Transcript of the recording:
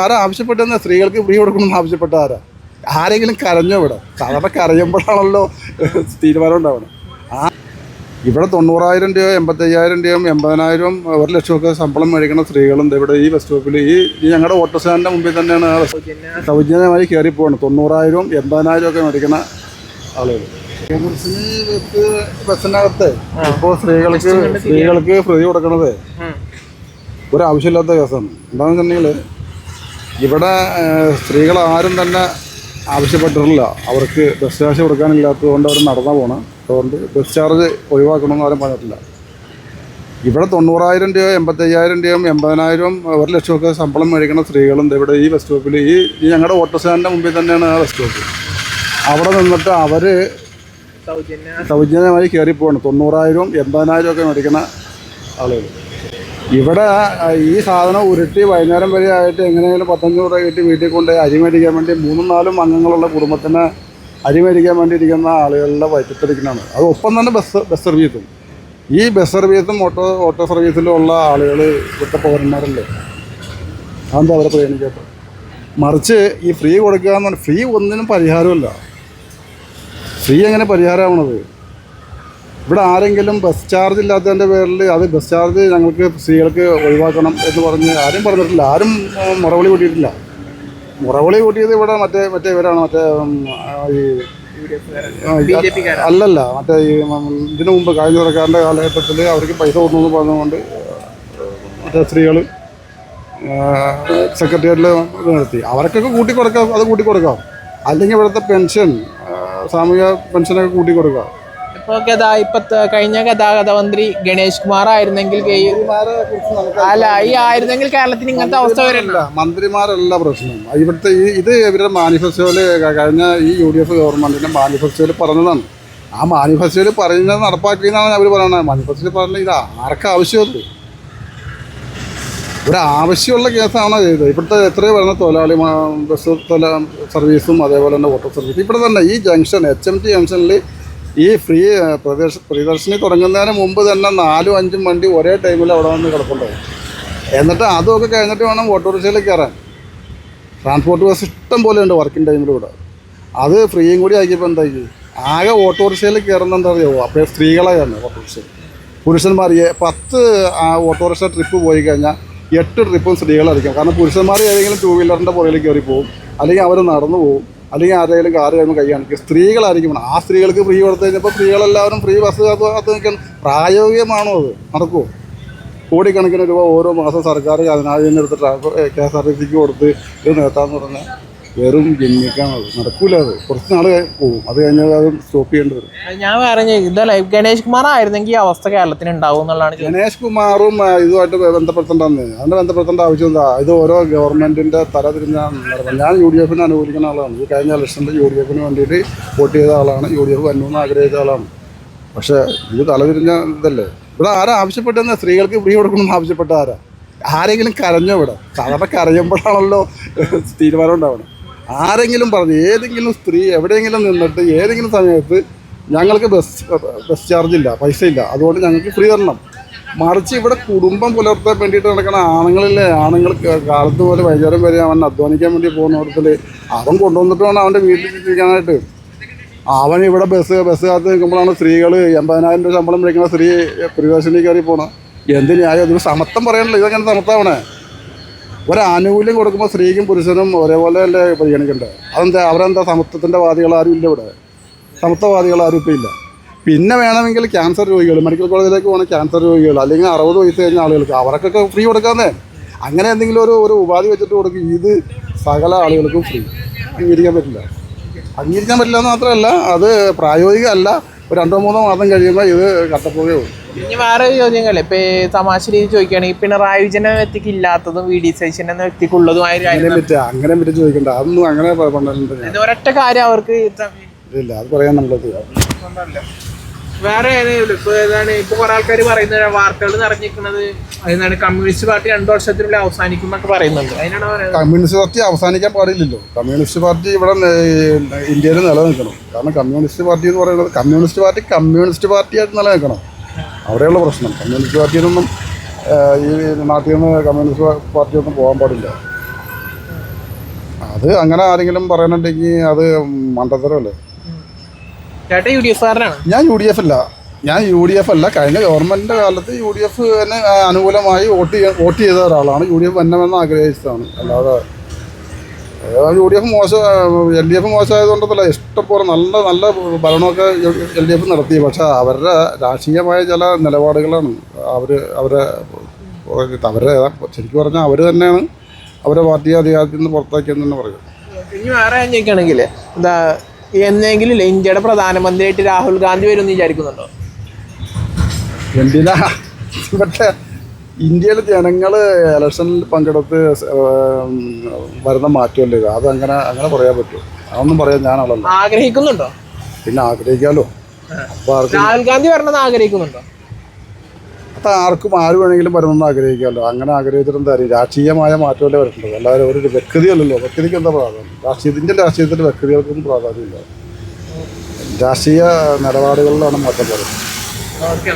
ആരാ ആവശ്യപ്പെട്ടെന്ന് സ്ത്രീകൾക്ക് ഫ്രീ കൊടുക്കണമെന്ന് ആവശ്യപ്പെട്ട ആരെങ്കിലും കരഞ്ഞോ? ഇവിടെ സാധാരണ കരയുമ്പോഴാണല്ലോ തീരുമാനം ഉണ്ടാവണം. ഇവിടെ 90,000 രൂപ 85,000 രൂപയും 80,000 1 ലക്ഷമൊക്കെ ശമ്പളം മേടിക്കുന്ന സ്ത്രീകളുണ്ട് ഇവിടെ ഈ ബസ് സ്റ്റോപ്പിൽ. ഈ ഞങ്ങളുടെ ഓട്ടോ സ്റ്റാൻഡിൻ്റെ മുമ്പിൽ തന്നെയാണ് സൗജന്യമായി കയറി പോകണം. 90,000 80,000 ഒക്കെ മേടിക്കുന്ന ആളുകൾ. ബസ്സിനകത്ത് ഇപ്പോൾ സ്ത്രീകൾക്ക് ഫ്രീ കൊടുക്കണത് ഒരാവശ്യമില്ലാത്ത കേസാണ്. എന്താണെന്ന് വെച്ചിട്ടുണ്ടെങ്കിൽ ഇവിടെ സ്ത്രീകൾ ആരും തന്നെ ആവശ്യപ്പെട്ടിട്ടില്ല. അവർക്ക് ബസ് ചാർജ് കൊടുക്കാനില്ലാത്തത് കൊണ്ട് അവർ നടന്നു പോകണം. അതുകൊണ്ട് ബസ് ചാർജ് ഒഴിവാക്കണമെന്ന് ആരും പറഞ്ഞിട്ടില്ല. ഇവിടെ 90,000 രൂപ 85,000 രൂപയും 80,000 1 ലക്ഷമൊക്കെ ശമ്പളം മേടിക്കുന്ന സ്ത്രീകളുണ്ട് ഇവിടെ ഈ ബസ് സ്റ്റോപ്പിൽ. ഈ ഞങ്ങളുടെ ഓട്ടോ സ്റ്റാൻഡിൻ്റെ മുമ്പിൽ തന്നെയാണ് ആ ബസ് സ്റ്റോപ്പ്. അവിടെ നിന്നിട്ട് അവർ സൗജന്യമായി കയറി പോകണം. 90,000 80,000 ഒക്കെ മേടിക്കുന്ന ആളുകൾ. ഇവിടെ ഈ സാധനം ഉരുട്ടി വൈകുന്നേരം വരെ ആയിട്ട് എങ്ങനെയെങ്കിലും 1,500 രൂപ കിട്ടി വീട്ടിൽ കൊണ്ട് അരി മേടിക്കാൻ വേണ്ടി 3-4 അംഗങ്ങളുള്ള കുടുംബത്തിന് അരി മേടിക്കാൻ വേണ്ടി ഇരിക്കുന്ന ആളുകളുടെ വയറ്റിത്തിരിക്കുന്നതാണ്. അത് ഒപ്പം തന്നെ ബസ് സർവീസും. ഈ ബസ് സർവീസും ഓട്ടോ സർവീസിലും ഉള്ള ആളുകൾ ഇവിടുത്തെ പൗരന്മാരല്ലേ. അതെന്താ അവരെ പ്രയോജനിക്കാത്തത്? മറിച്ച് ഈ ഫ്രീ കൊടുക്കുക എന്ന് പറഞ്ഞാൽ ഫ്രീ ഒന്നിനും പരിഹാരമല്ല. ഫ്രീ എങ്ങനെ പരിഹാരമാവണത്? ഇവിടെ ആരെങ്കിലും ബസ് ചാർജ് ഇല്ലാത്തതിൻ്റെ പേരിൽ അത് ബസ് ചാർജ് ഞങ്ങൾക്ക് സ്ത്രീകൾക്ക് ഒഴിവാക്കണം എന്ന് പറഞ്ഞ് ആരും പറഞ്ഞിട്ടില്ല. ആരും മുറവിളി കൂട്ടിയിട്ടില്ല. മുറവിളി കൂട്ടിയത് ഇവിടെ മറ്റേ ഇവരാണ്. അല്ലല്ല മറ്റേ ഇതിനു മുമ്പ് കഴിഞ്ഞ സർക്കാരിൻ്റെ കാലഘട്ടത്തിൽ അവർക്ക് പൈസ കൊടുക്കുന്നു പറഞ്ഞുകൊണ്ട് മറ്റേ സ്ത്രീകൾ സെക്രട്ടേറിയറ്റിൽ നിർത്തി. അവർക്കൊക്കെ കൂട്ടിക്കൊടുക്കാം. അത് കൂട്ടിക്കൊടുക്കാം. അല്ലെങ്കിൽ ഇവിടുത്തെ പെൻഷൻ സാമൂഹിക പെൻഷനൊക്കെ കൂട്ടിക്കൊടുക്കാം. കഴിഞ്ഞ ഗതാഗത മന്ത്രി ഗണേഷ് കുമാർ ആയിരുന്നെങ്കിൽ കേരളത്തിന് ഇങ്ങനത്തെ അവസ്ഥ വരില്ല. മന്ത്രിമാരല്ല പ്രശ്നം. ഇവിടുത്തെ ഇത് ഇവരുടെ മാനിഫെസ്റ്റോയില് കഴിഞ്ഞ ഈ UDF ഗവൺമെന്റിന്റെ മാനിഫെസ്റ്റോയിൽ പറഞ്ഞതാണ്. ആ മാനിഫെസ്റ്റോയിൽ പറയുന്നത് നടപ്പാക്കിയെന്നാണ് അവർ പറയുന്നത്. മാനിഫെസ്റ്റോയിൽ പറഞ്ഞത് ഇത് ആർക്കും ആവശ്യമുണ്ട്? ഒരാവശ്യമുള്ള കേസാണ് ഇത്. ഇവിടുത്തെ എത്രയോ വരുന്ന തൊഴിലാളി ബസ് സർവീസും അതേപോലെ തന്നെ ഓട്ടോ സർവീസും ഇവിടെ തന്നെ ഈ ജംഗ്ഷൻ HMT ജംഗ്ഷനിൽ ഈ ഫ്രീ പ്രിയദർശിനി തുടങ്ങുന്നതിന് മുമ്പ് തന്നെ 4-5 വണ്ടി ഒരേ ടൈമിൽ അവിടെ വന്ന് കിടപ്പുണ്ടാവും. എന്നിട്ട് അതൊക്കെ കഴിഞ്ഞിട്ട് വേണം ഓട്ടോറിക്ഷയിൽ കയറാൻ. ട്രാൻസ്പോർട്ട് ബസ് ഇഷ്ടം പോലെ ഉണ്ട് വർക്കിംഗ് ടൈമിലൂടെ. അത് ഫ്രീയും കൂടി ആക്കിയപ്പോൾ എന്താക്കി? ആകെ ഓട്ടോറിക്ഷയിൽ കയറുന്ന എന്താ അറിയാമോ? അപ്പോൾ സ്ത്രീകളെയാണ് ഓട്ടോറിക്ഷയിൽ. പുരുഷന്മാർ 10 ഓട്ടോറിക്ഷ ട്രിപ്പ് പോയി കഴിഞ്ഞാൽ 8 ട്രിപ്പും സ്ത്രീകളായിരിക്കും. കാരണം പുരുഷന്മാർ ഏതെങ്കിലും 2 വീലറിൻ്റെ പുറകിൽ കയറി പോകും, അല്ലെങ്കിൽ അവർ നടന്നു പോകും, അല്ലെങ്കിൽ ആരെങ്കിലും കാറ് കഴിയുമ്പോൾ കൈ കാണിക്കും. സ്ത്രീകളായിരിക്കും. ആ സ്ത്രീകൾക്ക് ഫ്രീ കൊടുത്തു കഴിഞ്ഞപ്പോൾ സ്ത്രീകളെല്ലാവരും ഫ്രീ ബസ് കാത്ത് നിൽക്കണം. പ്രായോഗികമാണോ അത്? നടക്കുമോ? കോടിക്കണക്കിന് രൂപ ഓരോ മാസം സർക്കാർ അതിനാദ്യം എടുത്ത് KSRTCക്ക് കൊടുത്ത് ഇത് നിർത്താമെന്ന് പറഞ്ഞാൽ വെറും ഗണ്യക്കാണത്. നടക്കൂല. അത് കുറച്ച് നാൾ പോകും. അത് കഴിഞ്ഞാൽ അത് സ്റ്റോപ്പ് ചെയ്യേണ്ടി വരും. ഞാൻ പറഞ്ഞ ഇതല്ല, ഗണേഷ് കുമാർ ആയിരുന്നെങ്കിൽ ഈ അവസ്ഥ കേരളത്തിന് ഉണ്ടാവും എന്നുള്ളതാണ്. ഗണേഷ് കുമാറും ഇതുമായിട്ട് ബന്ധപ്പെടുത്തേണ്ടതെന്ന് അതിനെ ബന്ധപ്പെടുത്തേണ്ട ആവശ്യം എന്താ? ഇത് ഓരോ ഗവൺമെൻറ്റിൻ്റെ തലതിരിഞ്ഞാണ് നടക്കുന്നത്. ഞാൻ UDFനെ അനുകൂലിക്കുന്ന ആളാണ്. ഈ കഴിഞ്ഞ ഇലക്ഷനിൽ UDFന് വേണ്ടിയിട്ട് വോട്ട് ചെയ്ത ആളാണ്. UDF വരണമെന്ന് ആഗ്രഹിച്ച ആളാണ്. പക്ഷേ ഇത് തലതിരിഞ്ഞ ഇതല്ലേ. ഇവിടെ ആരാ ആവശ്യപ്പെട്ടെന്ന് സ്ത്രീകൾക്ക് ഫ്രീ കൊടുക്കണമെന്ന് ആവശ്യപ്പെട്ട ആരെങ്കിലും കരഞ്ഞോ? ഇവിടെ സാധാരണ കരയുമ്പോഴാണല്ലോ തീരുമാനം ഉണ്ടാവണം. ആരെങ്കിലും പറഞ്ഞു ഏതെങ്കിലും സ്ത്രീ എവിടെയെങ്കിലും നിന്നിട്ട് ഏതെങ്കിലും സമയത്ത് ഞങ്ങൾക്ക് ബസ് ചാർജ് ഇല്ല, പൈസ ഇല്ല, അതുകൊണ്ട് ഞങ്ങൾക്ക് ഫ്രീ തരണം. മറിച്ച് ഇവിടെ കുടുംബം പുലർത്താൻ വേണ്ടിയിട്ട് നടക്കുന്ന ആണുങ്ങൾ കാലത്ത് പോലെ വൈകുന്നേരം വരെ അവൻ അധ്വാനിക്കാൻ വേണ്ടി പോകുന്നിടത്തിൽ അവൻ കൊണ്ടുവന്നിട്ട് വേണം അവൻ്റെ വീട്ടിൽ ഇരിക്കാനായിട്ട്. അവൻ ഇവിടെ ബസ് കാത്ത് നിൽക്കുമ്പോഴാണ് സ്ത്രീകൾ 80,000 രൂപ ശമ്പളം മേടിക്കുന്ന സ്ത്രീ പ്രിയദർശിനി കയറി പോകണം. എന്ത് ന്യായം? അതൊരു സമത്വം പറയാനല്ലോ. ഇതെങ്ങനെ സമത്വമാണ്? ഒരാനുകൂല്യം കൊടുക്കുമ്പോൾ സ്ത്രീക്കും പുരുഷനും ഒരേപോലെ അല്ലേ പരിഗണിക്കേണ്ടത്? അതെന്താ? അവരെന്താ സമത്വത്തിൻ്റെ വാദികളാരും ഇല്ല ഇവിടെ. സമത്വവാദികളാരും ഇപ്പോൾ ഇല്ല. പിന്നെ വേണമെങ്കിൽ ക്യാൻസർ രോഗികൾ, മെഡിക്കൽ കോളേജിലേക്ക് പോകുന്ന ക്യാൻസർ രോഗികൾ, അല്ലെങ്കിൽ 60 വയസ്സ് കഴിഞ്ഞ ആളുകൾക്ക് അവർക്കൊക്കെ ഫ്രീ കൊടുക്കാമെന്നേ. അങ്ങനെ എന്തെങ്കിലും ഒരു ഉപാധി വെച്ചിട്ട് കൊടുക്കും. ഇത് സകല ആളുകൾക്കും ഫ്രീ അംഗീകരിക്കാൻ പറ്റില്ല. അംഗീകരിക്കാൻ പറ്റില്ല എന്ന് മാത്രമല്ല, അത് പ്രായോഗികമല്ല. ഒരു 2-3 മാസം കഴിയുമ്പോൾ ഇത് കട്ടപ്പോകേ ഉള്ളൂ. ഇനി വേറെ ചോദ്യങ്ങൾ ഇപ്പൊ തമാശ രീതി ചോദിക്കുകയാണെങ്കിൽ പിണറായി വിജയൻ വ്യക്തിക്ക് ഇല്ലാത്തതും VD സതീശൻ എന്ന വ്യക്തിക്കുള്ളതും അങ്ങനെ പറ്റി ചോദിക്കണ്ട. അതൊന്നും അങ്ങനെ പറഞ്ഞിട്ടുണ്ട്. ഒരൊറ്റ കാര്യം അവർക്ക് ഇല്ല, അത് പറയാൻ നല്ലത്. വേറെ ഇപ്പൊ ഏതാണ് ഇപ്പൊ കുറെ ആൾക്കാർ പറയുന്ന വാർത്തകൾ നിറഞ്ഞിരിക്കുന്നത് എന്താണ് കമ്മ്യൂണിസ്റ്റ് പാർട്ടി 2 വർഷത്തിനുള്ളിൽ അവസാനിക്കും എന്നൊക്കെ പറയുന്നുണ്ട്. അതിനാണ് കമ്മ്യൂണിസ്റ്റ് പാർട്ടി അവസാനിക്കാൻ പാടില്ലല്ലോ. കമ്മ്യൂണിസ്റ്റ് പാർട്ടി ഇവിടെ ഇന്ത്യയിൽ നിലനിൽക്കണം. കാരണം കമ്മ്യൂണിസ്റ്റ് പാർട്ടി എന്ന് പറയുന്നത് കമ്മ്യൂണിസ്റ്റ് പാർട്ടിയായിട്ട് നിലനിൽക്കണം. അവിടെയുള്ള പ്രശ്നം കമ്മ്യൂണിസ്റ്റ് പാർട്ടിയിലൊന്നും ഈ നാട്ടിൽ നിന്ന് കമ്മ്യൂണിസ്റ്റ് പാർട്ടിയൊന്നും പോകാൻ പാടില്ല. അത് അങ്ങനെ ആരെങ്കിലും പറയണുണ്ടെങ്കിൽ അത് മണ്ടത്തരമല്ലേ. ചേട്ടൻ UDF കാരനാണ്. ഞാൻ UDF അല്ല. കഴിഞ്ഞ ഗവൺമെൻറ്റിൻ്റെ കാലത്ത് UDF അനുകൂലമായി വോട്ട് ചെയ്ത ഒരാളാണ്. UDF വരണമെന്ന് ആഗ്രഹിച്ചതാണ്. അല്ലാതെ UDF മോശം LDF മോശമായതുകൊണ്ടല്ല, ഇഷ്ടംപോലെ നല്ല നല്ല ഭരണമൊക്കെ LDF നടത്തി. പക്ഷേ അവരുടെ രാഷ്ട്രീയമായ ചില നിലപാടുകളാണ് അവരെ ശരിക്കും പറഞ്ഞാൽ അവർ തന്നെയാണ് അവരെ പാർട്ടി അധികാരത്തിൽ നിന്ന് പുറത്താക്കിയെന്ന് തന്നെ പറയും. ഇനി വേറെ ചോദിക്കുകയാണെങ്കിൽ എന്താ എന്നെങ്കിലും ഇന്ത്യയുടെ പ്രധാനമന്ത്രിയായിട്ട് രാഹുൽ ഗാന്ധി വരുമെന്ന് വിചാരിക്കുന്നുണ്ടോ? എന്തിനാ? പക്ഷേ ഇന്ത്യയിലെ ജനങ്ങൾ ഇലക്ഷനിൽ പങ്കെടുത്ത് വരുന്ന മാറ്റമല്ലേ ഇത്. അങ്ങനെ പറയാൻ പറ്റുമോ? അതൊന്നും പറയാൻ ഞാനാണല്ലോ. ആഗ്രഹിക്കുന്നുണ്ടോ? പിന്നെ ആഗ്രഹിക്കാമല്ലോ. അപ്പോൾ രാഹുൽ ഗാന്ധി വരണമെന്ന് ആഗ്രഹിക്കുന്നുണ്ടോ? അത് ആർക്കും ആര് വേണമെങ്കിലും വരണമെന്ന് ആഗ്രഹിക്കാമല്ലോ. അങ്ങനെ ആഗ്രഹിച്ചിട്ട് എന്താ പറയുക, രാഷ്ട്രീയമായ മാറ്റമല്ലേ വരേണ്ടത്. അല്ലാതെ ഒരു വ്യക്തിയല്ലല്ലോ. വ്യക്തിക്ക് എന്താ പ്രാധാന്യം? രാഷ്ട്രീയത്തിൽ വ്യക്തികൾക്കൊന്നും പ്രാധാന്യമില്ല. രാഷ്ട്രീയ നിലപാടുകളിലാണ് മാറ്റം പറയുന്നത്. ഓക്കെ.